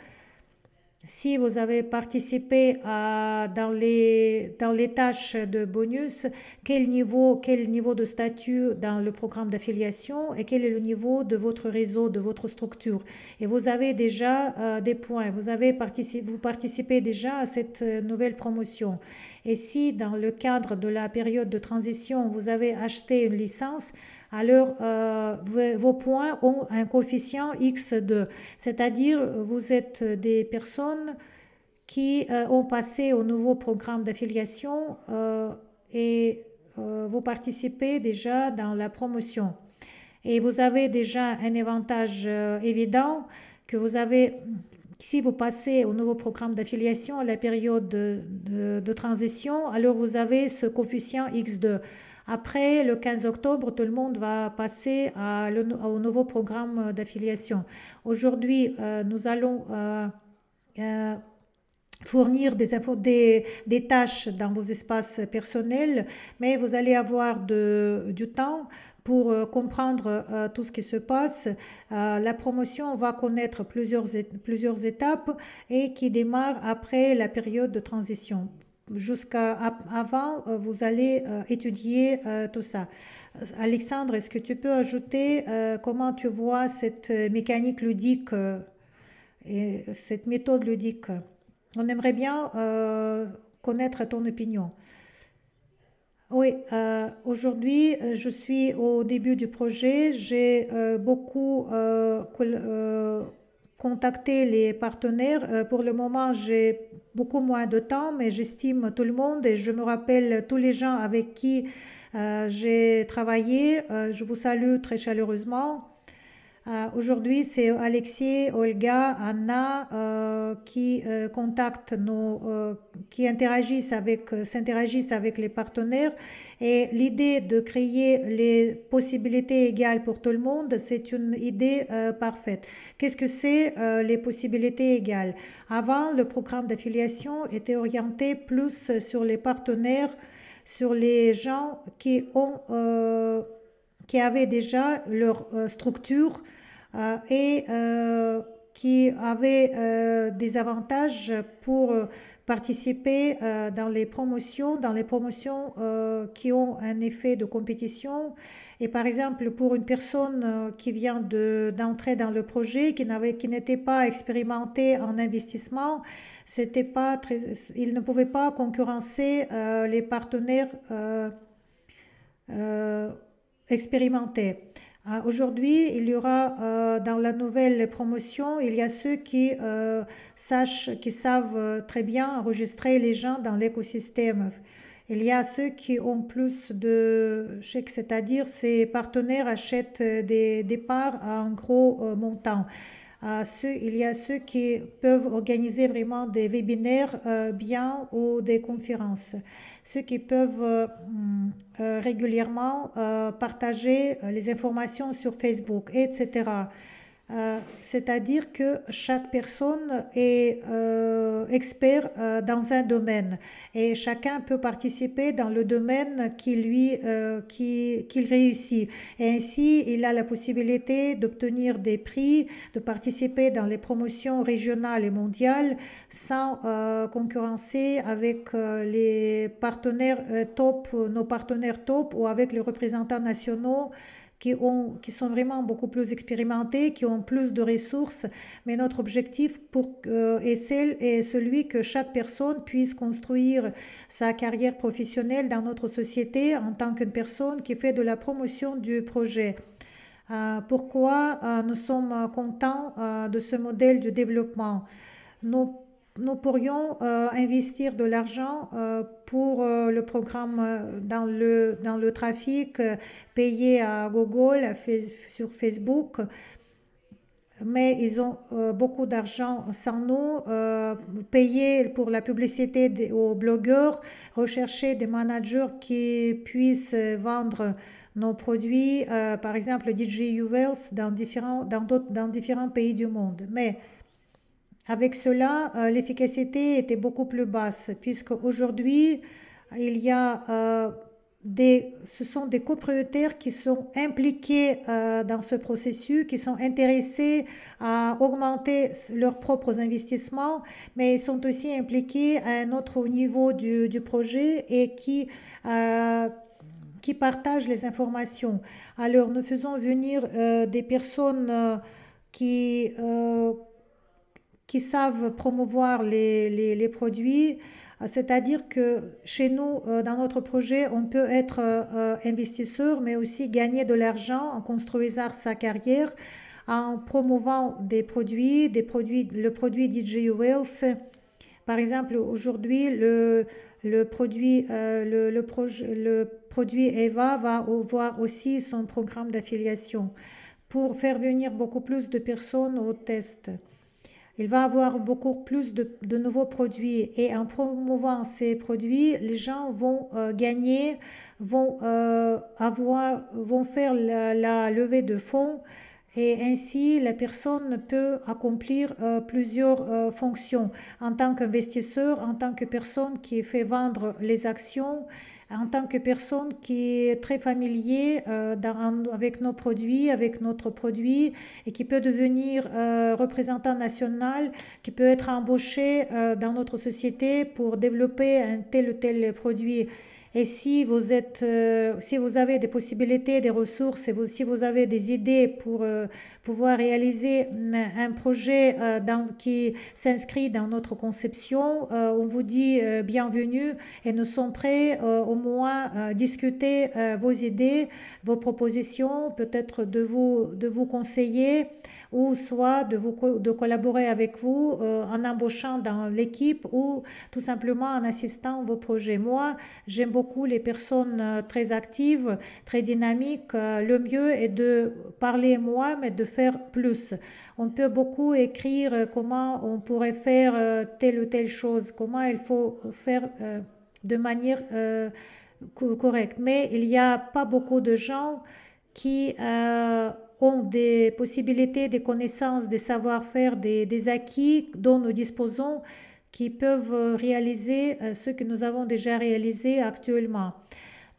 Si vous avez participé dans les tâches de bonus, quel niveau de statut dans le programme d'affiliation et quel est le niveau de votre réseau, de votre structure. Et vous avez déjà des points, vous participez déjà à cette nouvelle promotion. Et si dans le cadre de la période de transition, vous avez acheté une licence, alors vos points ont un coefficient X2, c'est-à-dire vous êtes des personnes qui ont passé au nouveau programme d'affiliation et vous participez déjà dans la promotion. Et vous avez déjà un avantage évident que vous avez, si vous passez au nouveau programme d'affiliation à la période de transition, alors vous avez ce coefficient X2. Après le 15 octobre, tout le monde va passer au nouveau programme d'affiliation. Aujourd'hui, nous allons fournir des tâches dans vos espaces personnels, mais vous allez avoir du temps pour comprendre tout ce qui se passe. La promotion va connaître plusieurs étapes et qui démarre après la période de transition. Avant, vous allez étudier tout ça. Alexandre, est-ce que tu peux ajouter comment tu vois cette mécanique ludique et cette méthode ludique? On aimerait bien connaître ton opinion. Oui, aujourd'hui, je suis au début du projet. J'ai beaucoup contacté les partenaires. Pour le moment, j'ai beaucoup moins de temps, mais j'estime tout le monde et je me rappelle tous les gens avec qui j'ai travaillé. Je vous salue très chaleureusement. Aujourd'hui, c'est Alexis, Olga, Anna qui contactent qui s'interagissent avec les partenaires. Et l'idée de créer les possibilités égales pour tout le monde, c'est une idée parfaite. Qu'est-ce que c'est les possibilités égales? Avant, le programme d'affiliation était orienté plus sur les partenaires, sur les gens qui avaient déjà leur structure et qui avaient des avantages pour participer dans les promotions qui ont un effet de compétition. Et par exemple, pour une personne qui vient d'entrer dans le projet, qui n'était pas expérimentée en investissement, c'était pas très, il ne pouvait pas concurrencer les partenaires euh, expérimentés. Aujourd'hui, il y aura dans la nouvelle promotion, il y a ceux qui savent très bien enregistrer les gens dans l'écosystème. Il y a ceux qui ont plus de chèques, c'est-à-dire ces partenaires achètent des parts à un gros montant. Il y a ceux qui peuvent organiser vraiment des webinaires bien ou des conférences. Ceux qui peuvent régulièrement partager les informations sur Facebook, etc. C'est-à-dire que chaque personne est expert dans un domaine et chacun peut participer dans le domaine qu'il réussit. Et ainsi, il a la possibilité d'obtenir des prix, de participer dans les promotions régionales et mondiales sans concurrencer avec les partenaires top, nos partenaires top ou avec les représentants nationaux qui sont vraiment beaucoup plus expérimentés, qui ont plus de ressources. Mais notre objectif est celui que chaque personne puisse construire sa carrière professionnelle dans notre société en tant qu'une personne qui fait de la promotion du projet. Pourquoi nous sommes contents de ce modèle de développement? Nous, nous pourrions investir de l'argent pour le programme dans le trafic payé à Google, sur Facebook, mais ils ont beaucoup d'argent sans nous, payer pour la publicité aux blogueurs, rechercher des managers qui puissent vendre nos produits, par exemple DJ Wells dans différents pays du monde. Mais avec cela, l'efficacité était beaucoup plus basse, puisque aujourd'hui, il y a ce sont des copropriétaires qui sont impliqués dans ce processus, qui sont intéressés à augmenter leurs propres investissements, mais ils sont aussi impliqués à un autre niveau du projet et qui partagent les informations. Alors, nous faisons venir des personnes qui, euh, qui savent promouvoir les produits. C'est-à-dire que chez nous, dans notre projet, on peut être investisseur, mais aussi gagner de l'argent en construisant sa carrière, en promouvant le produit DJ Wells. Par exemple, aujourd'hui, le produit Eva va avoir aussi son programme d'affiliation pour faire venir beaucoup plus de personnes au test. Il va avoir beaucoup plus de nouveaux produits et en promouvant ces produits, les gens vont gagner, vont faire la levée de fonds et ainsi la personne peut accomplir plusieurs fonctions en tant qu'investisseur, en tant que personne qui fait vendre les actions en tant que personne qui est très familier avec nos produits, avec notre produit et qui peut devenir représentant national, qui peut être embauché dans notre société pour développer un tel ou tel produit. Et si vous avez des possibilités, des ressources, si vous avez des idées pour pouvoir réaliser un projet qui s'inscrit dans notre conception, on vous dit bienvenue et nous sommes prêts au moins à discuter vos idées, vos propositions, peut-être de vous conseiller ou soit de collaborer avec vous en embauchant dans l'équipe ou tout simplement en assistant à vos projets. Moi, j'aime beaucoup les personnes très actives, très dynamiques. Le mieux est de parler moi, mais de faire plus. On peut beaucoup écrire comment on pourrait faire telle ou telle chose, comment il faut faire de manière correcte. Mais il n'y a pas beaucoup de gens qui ont des possibilités, des connaissances, des savoir-faire, des acquis dont nous disposons qui peuvent réaliser ce que nous avons déjà réalisé actuellement.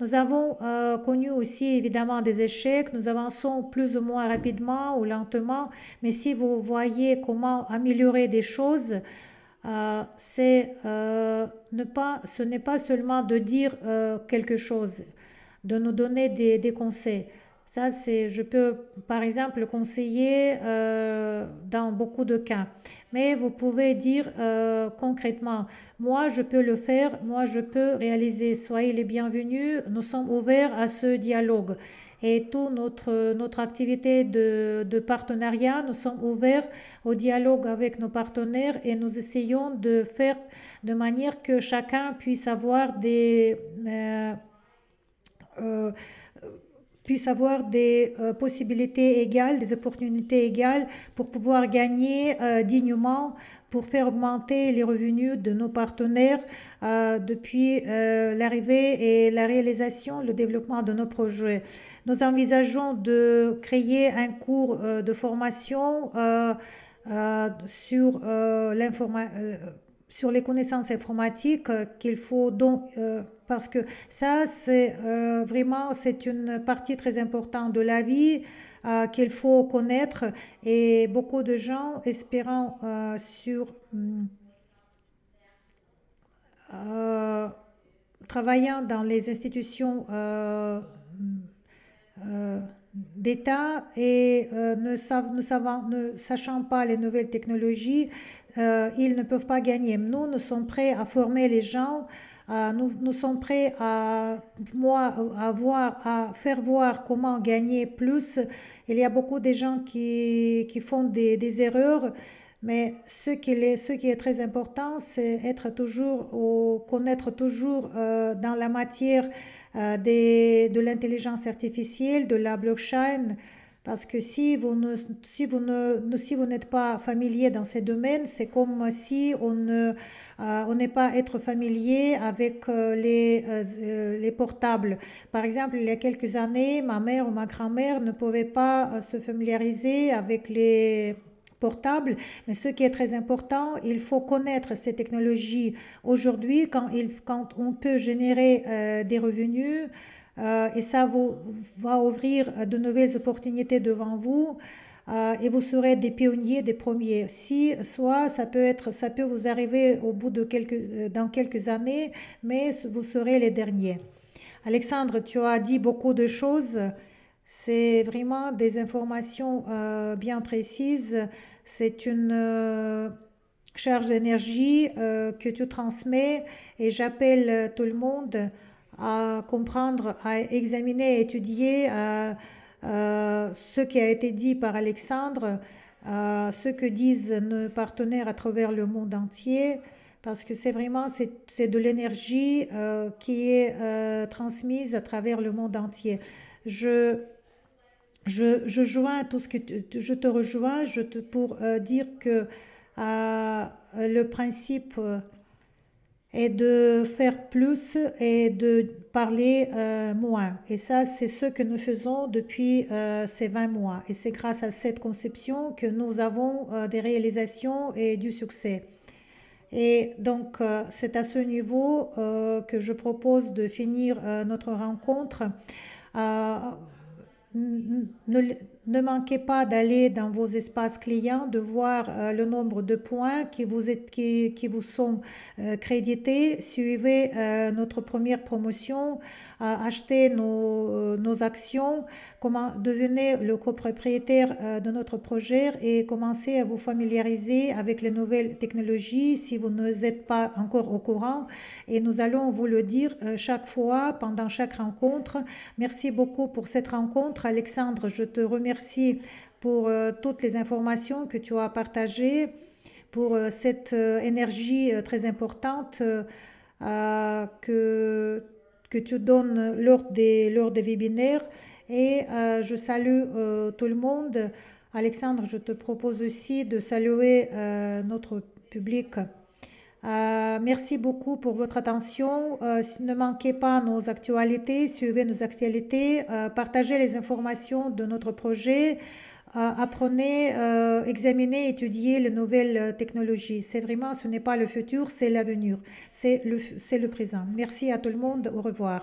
Nous avons connu aussi évidemment des échecs, nous avançons plus ou moins rapidement ou lentement, mais si vous voyez comment améliorer des choses, ce n'est pas seulement de dire quelque chose, de nous donner des conseils. Ça, je peux, par exemple, conseiller dans beaucoup de cas. Mais vous pouvez dire concrètement, moi, je peux le faire, moi, je peux réaliser. Soyez les bienvenus. Nous sommes ouverts à ce dialogue. Et toute notre activité de partenariat, nous sommes ouverts au dialogue avec nos partenaires et nous essayons de faire de manière que chacun euh, puisse avoir des possibilités égales, des opportunités égales pour pouvoir gagner dignement, pour faire augmenter les revenus de nos partenaires depuis l'arrivée et la réalisation, le développement de nos projets. Nous envisageons de créer un cours de formation sur les connaissances informatiques qu'il faut donc parce que ça c'est vraiment c'est une partie très importante de la vie qu'il faut connaître et beaucoup de gens espérant euh, travaillant dans les institutions euh, d'État et ne sachant pas les nouvelles technologies, ils ne peuvent pas gagner. Nous sommes prêts à former les gens, nous sommes prêts à faire voir comment gagner plus. Il y a beaucoup de gens qui font des erreurs. Mais ce qui est très important, c'est connaître toujours dans la matière de l'intelligence artificielle, de la blockchain, parce que si vous n'êtes pas familier dans ces domaines, c'est comme si on n'est pas être familier avec les portables. Par exemple, il y a quelques années, ma mère ou ma grand-mère ne pouvaient pas se familiariser avec les portables, mais ce qui est très important, il faut connaître ces technologies. Aujourd'hui, quand on peut générer des revenus, et ça va ouvrir de nouvelles opportunités devant vous, et vous serez des pionniers, des premiers. Soit ça peut vous arriver dans quelques années, mais vous serez les derniers. Alexandre, tu as dit beaucoup de choses. C'est vraiment des informations bien précises. C'est une charge d'énergie que tu transmets et j'appelle tout le monde à comprendre, à examiner, à étudier ce qui a été dit par Alexandre, ce que disent nos partenaires à travers le monde entier, parce que c'est de l'énergie qui est transmise à travers le monde entier. Je, je joins tout ce que je te rejoins pour dire que le principe est de faire plus et de parler moins. Et ça, c'est ce que nous faisons depuis ces 20 mois. Et c'est grâce à cette conception que nous avons des réalisations et du succès. Et donc, c'est à ce niveau que je propose de finir notre rencontre. Euh, ne, ne manquez pas d'aller dans vos espaces clients, de voir le nombre de points qui vous sont crédités. Suivez notre première promotion, achetez nos actions, devenez le copropriétaire de notre projet et commencez à vous familiariser avec les nouvelles technologies si vous n'êtes pas encore au courant. Et nous allons vous le dire chaque fois, pendant chaque rencontre. Merci beaucoup pour cette rencontre. Alexandre, je te remercie pour toutes les informations que tu as partagées, pour cette énergie très importante que tu donnes lors des webinaires. Et je salue tout le monde. Alexandre, je te propose aussi de saluer notre public. Merci beaucoup pour votre attention. Ne manquez pas nos actualités, suivez nos actualités, partagez les informations de notre projet, apprenez, examinez, étudiez les nouvelles technologies. C'est vraiment, ce n'est pas le futur, c'est l'avenir, c'est le présent. Merci à tout le monde, au revoir.